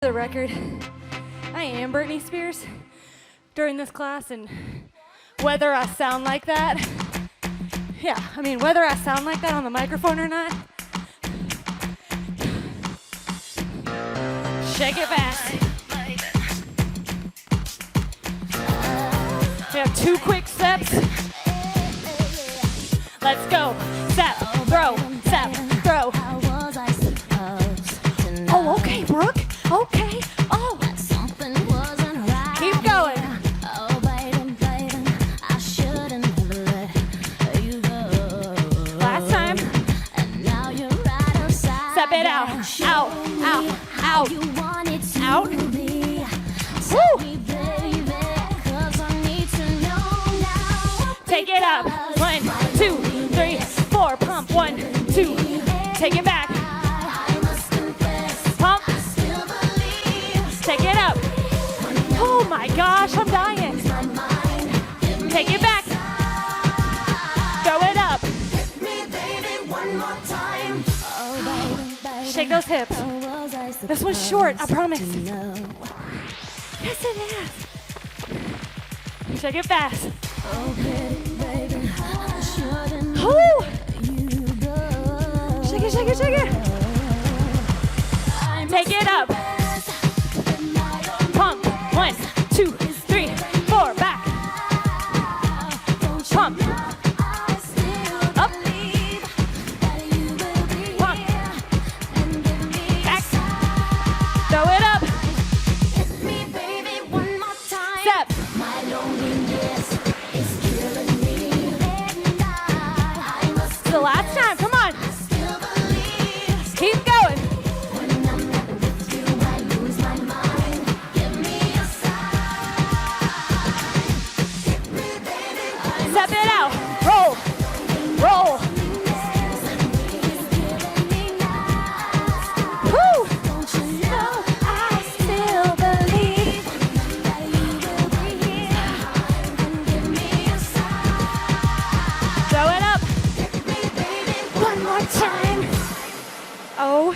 The record, I am Britney Spears during this class, and whether I sound like that, whether I sound like that on the microphone or not, shake it back. We have 2 quick steps. Let's go. Step, throw, step, throw. Oh, okay, Brooke. Okay. Oh. Keep going. Last time. Step it out. Out. Out. Out. Out. Woo. Take it up. 1, 2, 3, 4. Pump. 1, 2. Take it back. Pump. Take it up. Oh my gosh, I'm dying. Take it back. Throw it up. Shake those hips. This one's short, I promise. Yes, it is. Shake it fast. Oh. Shake it, shake it, shake it. Take it up. Pump. 1, 2, 3, 4. Back. Pump. Up. Pump. Back. Throw it up. Step. The last time. Come on. Keep going. Step it out. Roll. Roll. Woo. I still believe that you will be here and give me a sign. Throw it up. One more time. Oh.